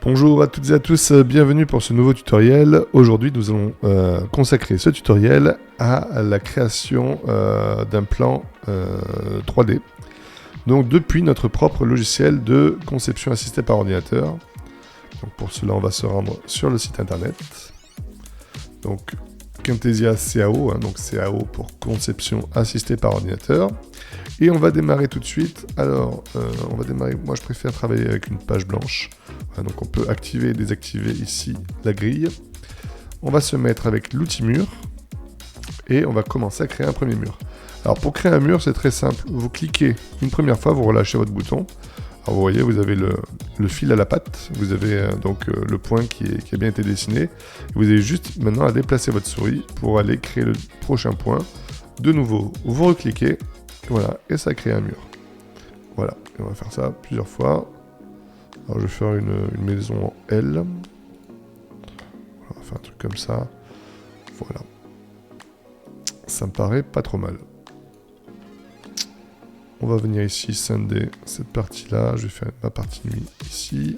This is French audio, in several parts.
Bonjour à toutes et à tous, bienvenue pour ce nouveau tutoriel. Aujourd'hui, nous allons consacrer ce tutoriel à la création d'un plan 3D. Donc depuis notre propre logiciel de conception assistée par ordinateur. Donc pour cela, on va se rendre sur le site internet. Donc Camtasia CAO, donc CAO pour conception assistée par ordinateur. Et on va démarrer tout de suite. Alors, on va démarrer. Moi, je préfère travailler avec une page blanche. Voilà, donc, on peut activer et désactiver ici la grille. On va se mettre avec l'outil mur et on va commencer à créer un premier mur. Alors, pour créer un mur, c'est très simple. Vous cliquez une première fois, vous relâchez votre bouton. Alors, vous voyez, vous avez le fil à la patte. Vous avez donc le point qui a bien été dessiné. Vous avez juste maintenant à déplacer votre souris pour aller créer le prochain point. De nouveau, vous recliquez. Voilà, et ça crée un mur. Voilà, et on va faire ça plusieurs fois. Alors je vais faire une maison en L. Voilà, on va faire un truc comme ça. Voilà. Ça me paraît pas trop mal. On va venir ici scinder cette partie-là. Je vais faire ma partie nuit ici.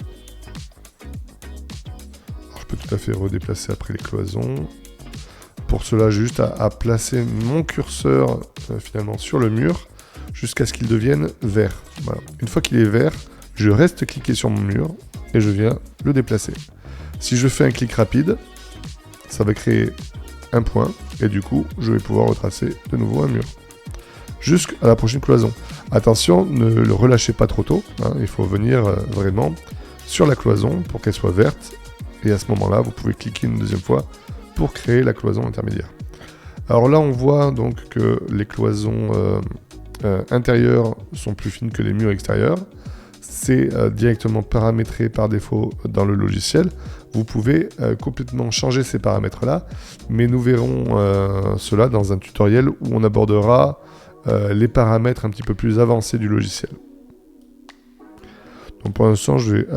Alors je peux tout à fait redéplacer après les cloisons. Pour cela, j'ai juste à placer mon curseur finalement sur le mur jusqu'à ce qu'il devienne vert. Voilà. Une fois qu'il est vert, je reste cliqué sur mon mur et je viens le déplacer. Si je fais un clic rapide, ça va créer un point et du coup, je vais pouvoir retracer de nouveau un mur. Jusqu'à la prochaine cloison. Attention, ne le relâchez pas trop tôt. Il faut venir vraiment sur la cloison pour qu'elle soit verte. Et à ce moment-là, vous pouvez cliquer une deuxième fois pour créer la cloison intermédiaire. Alors là, on voit donc que les cloisons intérieures sont plus fines que les murs extérieurs. C'est directement paramétré par défaut dans le logiciel. Vous pouvez complètement changer ces paramètres-là, mais nous verrons cela dans un tutoriel où on abordera les paramètres un petit peu plus avancés du logiciel. Donc pour l'instant, je vais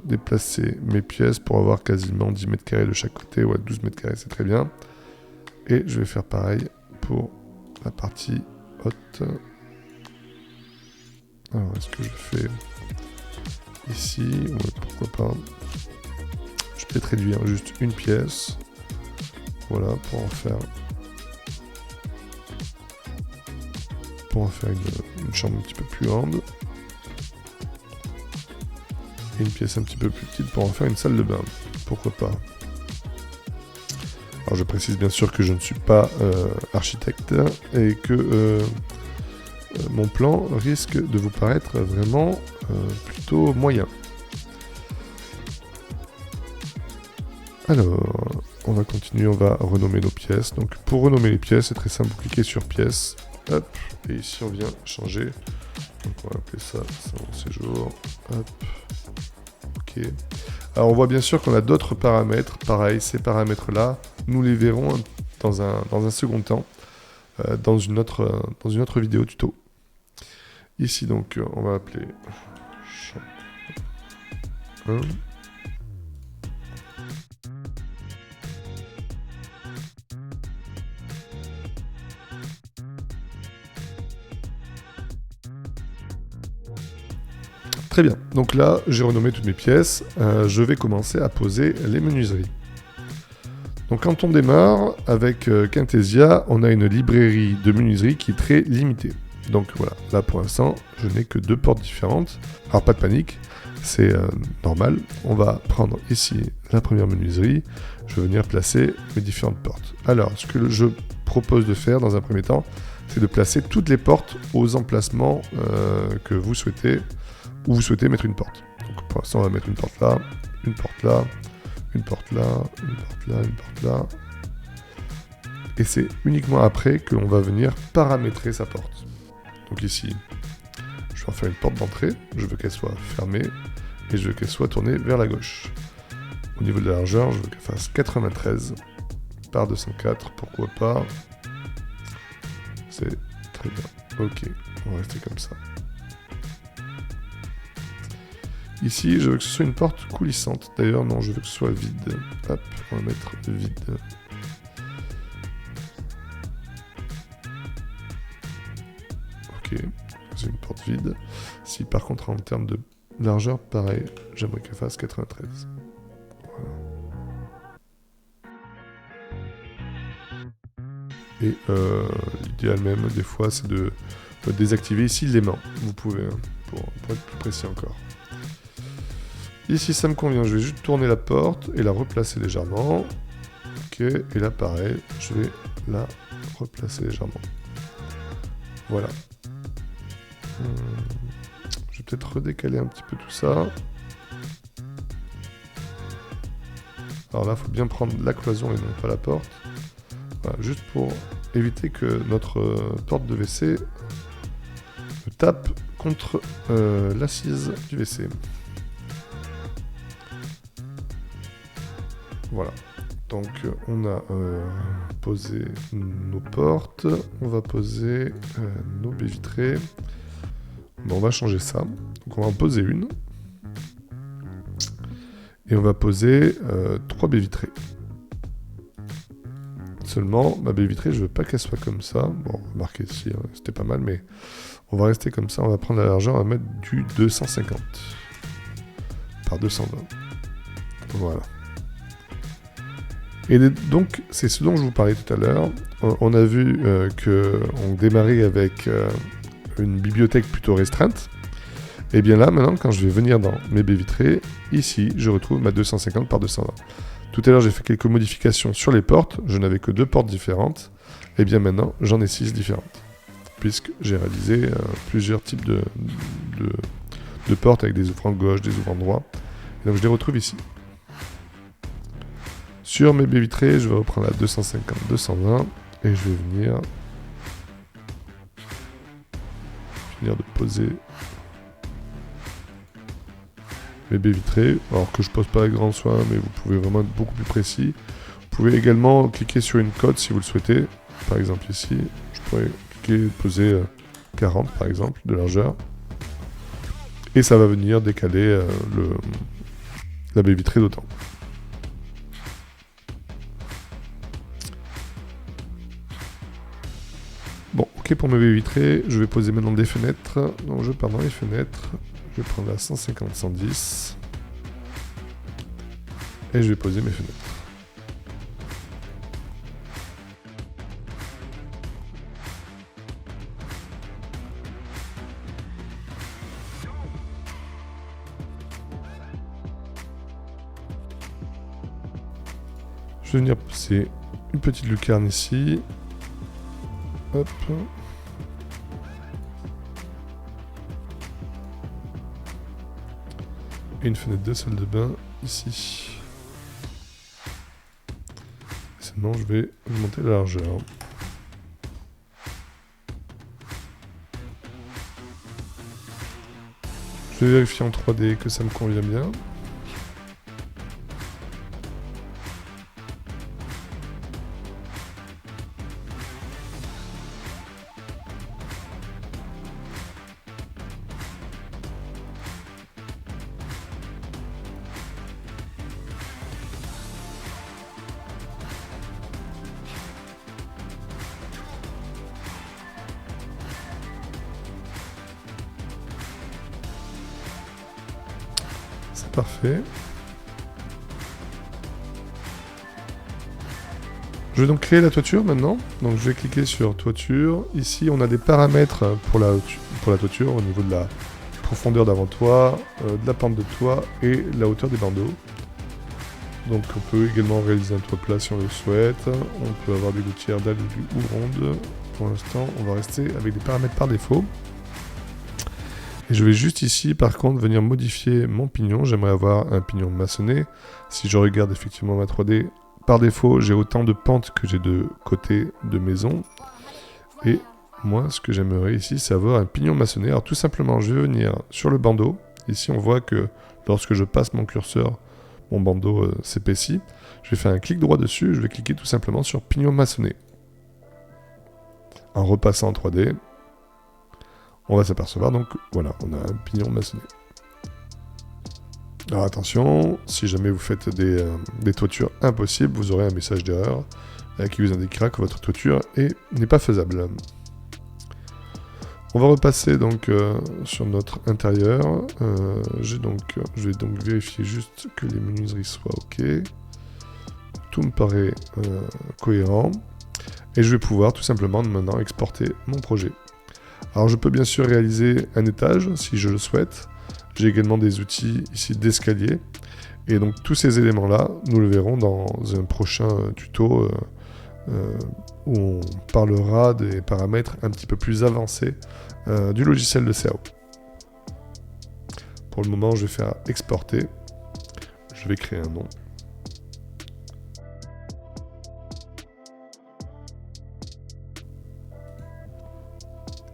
déplacer mes pièces pour avoir quasiment 10 mètres carrés de chaque côté. Ouais, 12 mètres carrés, c'est très bien. Et je vais faire pareil pour la partie haute. Alors, est-ce que je fais ici? Ouais, pourquoi pas. Je vais peut-être réduire juste une pièce. Voilà, pour en faire une chambre un petit peu plus grande. Et une pièce un petit peu plus petite pour en faire une salle de bain. Pourquoi pas. Alors je précise bien sûr que je ne suis pas architecte et que mon plan risque de vous paraître vraiment plutôt moyen. Alors, on va continuer, on va renommer nos pièces. Donc pour renommer les pièces, c'est très simple, vous cliquez sur pièces, hop, et ici on vient changer. Donc on va appeler ça salon séjour, hop. Ok. Alors on voit bien sûr qu'on a d'autres paramètres. Pareil, ces paramètres-là, nous les verrons dans un second temps, dans une autre vidéo tuto. Ici donc, on va appeler chambre 1. Très bien, donc là j'ai renommé toutes mes pièces, je vais commencer à poser les menuiseries. Donc quand on démarre avec Camtasia, on a une librairie de menuiseries qui est très limitée. Donc voilà, là pour l'instant je n'ai que 2 portes différentes, alors pas de panique, c'est normal. On va prendre ici la première menuiserie, je vais venir placer mes différentes portes. Alors ce que je propose de faire dans un premier temps, c'est de placer toutes les portes aux emplacements que vous souhaitez, où vous souhaitez mettre une porte. Donc pour l'instant on va mettre une porte là, une porte là, une porte là, une porte là, une porte là. Et c'est uniquement après que l'on va venir paramétrer sa porte. Donc ici, je vais en faire une porte d'entrée, je veux qu'elle soit fermée et je veux qu'elle soit tournée vers la gauche. Au niveau de la largeur, je veux qu'elle fasse 93 par 204, pourquoi pas. C'est très bien. Ok, on va rester comme ça. Ici, je veux que ce soit une porte coulissante. D'ailleurs, non, je veux que ce soit vide. Hop, on va mettre vide. Ok, c'est une porte vide. Si par contre, en termes de Largeur, pareil, j'aimerais qu'elle fasse 93. Voilà. Et l'idéal même, des fois, c'est de désactiver ici l'aimant. Vous pouvez, hein, pour être plus précis encore. Ici, ça me convient. Je vais juste tourner la porte et la replacer légèrement. Ok, et là, pareil, je vais la replacer légèrement. Voilà. Je vais peut-être redécaler un petit peu tout ça. Alors là, il faut bien prendre la cloison et non pas la porte. Voilà, juste pour éviter que notre porte de WC tape contre l'assise du WC. Voilà. Donc on a posé nos portes, on va poser nos baies vitrées. Bon, on va changer ça. Donc on va en poser une. Et on va poser 3 baies vitrées. Seulement, ma baie vitrée, je veux pas qu'elle soit comme ça. Bon, remarquez ici, hein, c'était pas mal, mais on va rester comme ça. On va prendre la largeur, on va mettre du 250 par 220. Voilà. Et donc, c'est ce dont je vous parlais tout à l'heure. On a vu qu'on démarrait avec une bibliothèque plutôt restreinte. Et bien là, maintenant, quand je vais venir dans mes baies vitrées, ici, je retrouve ma 250 par 220. Tout à l'heure, j'ai fait quelques modifications sur les portes. Je n'avais que 2 portes différentes. Et bien maintenant, j'en ai 6 différentes. Puisque j'ai réalisé plusieurs types de portes avec des ouvrants gauche, des ouvrants droit. Et donc, je les retrouve ici. Sur mes baies vitrées, je vais reprendre la 250, 220. Et je vais venir de poser mes baies vitrées, alors que je pose pas avec grand soin, mais vous pouvez vraiment être beaucoup plus précis. Vous pouvez également cliquer sur une cote si vous le souhaitez. Par exemple ici, je pourrais cliquer, poser 40 par exemple de largeur. Et ça va venir décaler la baie vitrée d'autant. Bon, ok pour mes baies vitrées, je vais poser maintenant des fenêtres. Donc je pars dans les fenêtres. Je vais prendre la 150-110 et je vais poser mes fenêtres. Je vais venir pousser une petite lucarne ici. Hop. Et une fenêtre de salle de bain ici. Sinon, je vais augmenter la largeur. Je vais vérifier en 3D que ça me convient bien. Parfait. Je vais donc créer la toiture maintenant. Donc je vais cliquer sur toiture. Ici on a des paramètres pour la toiture au niveau de la profondeur d'avant-toit, de la pente de toit et la hauteur des bandeaux. Donc on peut également réaliser un toit plat si on le souhaite. On peut avoir des gouttières dalle ou rondes. Pour l'instant on va rester avec des paramètres par défaut. Et je vais juste ici, par contre, venir modifier mon pignon. J'aimerais avoir un pignon maçonné. Si je regarde effectivement ma 3D, par défaut, j'ai autant de pentes que j'ai de côtés de maison. Et moi, ce que j'aimerais ici, c'est avoir un pignon maçonné. Alors tout simplement, je vais venir sur le bandeau. Ici, on voit que lorsque je passe mon curseur, mon bandeau s'épaissit. Je vais faire un clic droit dessus. Je vais cliquer tout simplement sur pignon maçonné. En repassant en 3D. On va s'apercevoir, donc voilà, on a un pignon maçonné. Alors attention, si jamais vous faites des toitures impossibles, vous aurez un message d'erreur qui vous indiquera que votre toiture n'est pas faisable. On va repasser donc sur notre intérieur. Je vais donc vérifier juste que les menuiseries soient OK. Tout me paraît cohérent. Et je vais pouvoir tout simplement maintenant exporter mon projet. Alors je peux bien sûr réaliser un étage si je le souhaite. J'ai également des outils ici d'escalier. Et donc tous ces éléments-là, nous le verrons dans un prochain tuto où on parlera des paramètres un petit peu plus avancés du logiciel de CAO. Pour le moment, je vais faire exporter. Je vais créer un nom.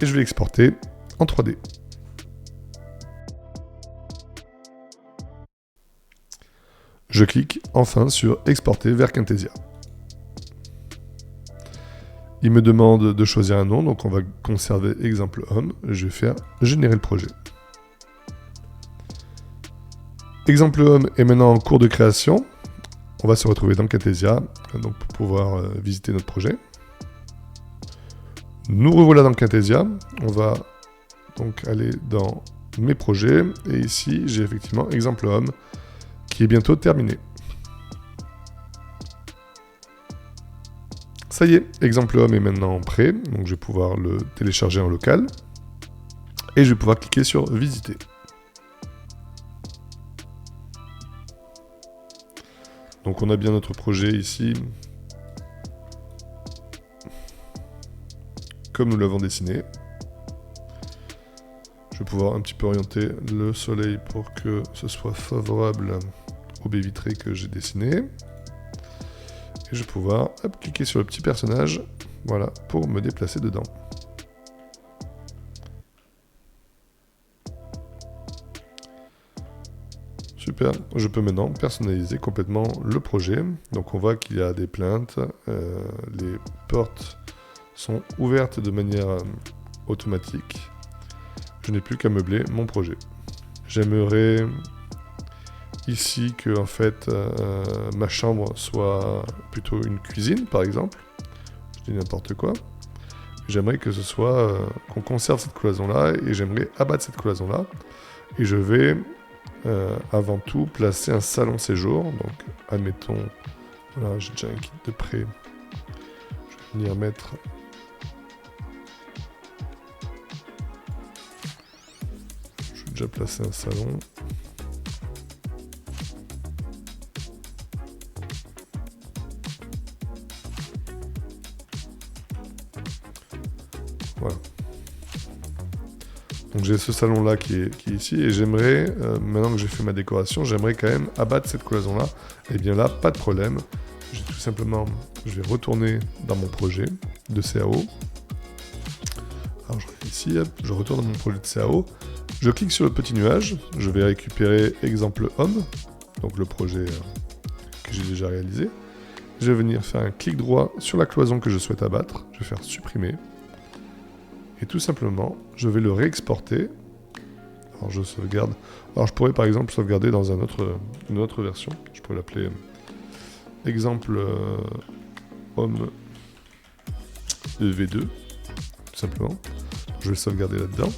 Et je vais l'exporter en 3D. Je clique enfin sur exporter vers Camtasia. Il me demande de choisir un nom, donc on va conserver exemple homme. Je vais faire générer le projet. Exemple homme est maintenant en cours de création. On va se retrouver dans Camtasia donc pour pouvoir visiter notre projet. Nous revoilà dans Camtasia. On va donc aller dans mes projets. Et ici, j'ai effectivement exemple homme qui est bientôt terminé. Ça y est, exemple homme est maintenant prêt. Donc je vais pouvoir le télécharger en local. Et je vais pouvoir cliquer sur visiter. Donc on a bien notre projet ici, comme nous l'avons dessiné. Je vais pouvoir un petit peu orienter le soleil pour que ce soit favorable aux baies vitrées que j'ai dessinées. Et je vais pouvoir cliquer sur le petit personnage, voilà, pour me déplacer dedans. Super, je peux maintenant personnaliser complètement le projet. Donc on voit qu'il y a des plaintes, les portes sont ouvertes de manière automatique. Je n'ai plus qu'à meubler mon projet. J'aimerais ici que en fait ma chambre soit plutôt une cuisine par exemple. Je dis n'importe quoi. J'aimerais que ce soit qu'on conserve cette cloison là et j'aimerais abattre cette cloison là. Et je vais avant tout placer un salon séjour. Donc admettons, voilà, j'ai déjà un kit de prêt. Je vais venir mettre déjà placé un salon. Voilà. Donc j'ai ce salon là qui est ici et j'aimerais, maintenant que j'ai fait ma décoration, j'aimerais quand même abattre cette cloison là. Et bien là, pas de problème. J'ai tout simplement, je vais retourner dans mon projet de CAO. Alors je vais ici, je retourne dans mon projet de CAO. Je clique sur le petit nuage, je vais récupérer exemple homme, donc le projet que j'ai déjà réalisé. Je vais venir faire un clic droit sur la cloison que je souhaite abattre, je vais faire supprimer. Et tout simplement, je vais le réexporter. Alors je sauvegarde. Alors je pourrais par exemple sauvegarder dans une autre version. Je pourrais l'appeler exemple homme V2, tout simplement. Je vais le sauvegarder là-dedans.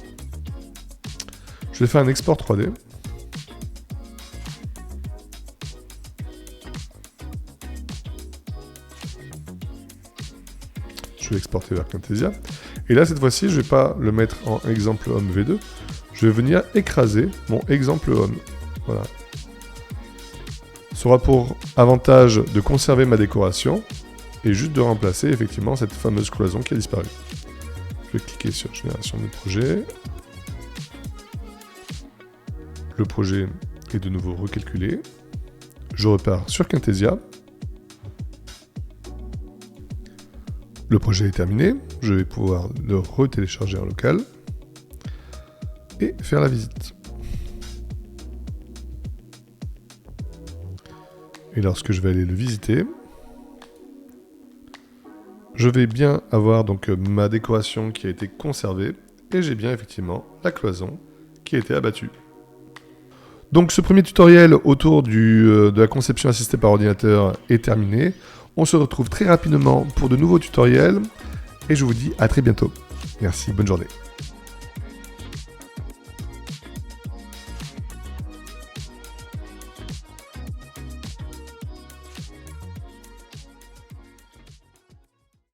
Je vais faire un export 3D. Je vais exporter vers Camtasia. Et là, cette fois-ci, je ne vais pas le mettre en exemple homme V2. Je vais venir écraser mon exemple homme. Voilà. Ça aura pour avantage de conserver ma décoration et juste de remplacer effectivement cette fameuse cloison qui a disparu. Je vais cliquer sur génération de projet. Le projet est de nouveau recalculé. Je repars sur Camtasia. Le projet est terminé. Je vais pouvoir le retélécharger en local et faire la visite. Et lorsque je vais aller le visiter, je vais bien avoir donc ma décoration qui a été conservée et j'ai bien effectivement la cloison qui a été abattue. Donc ce premier tutoriel autour de la conception assistée par ordinateur est terminé. On se retrouve très rapidement pour de nouveaux tutoriels et je vous dis à très bientôt. Merci, bonne journée.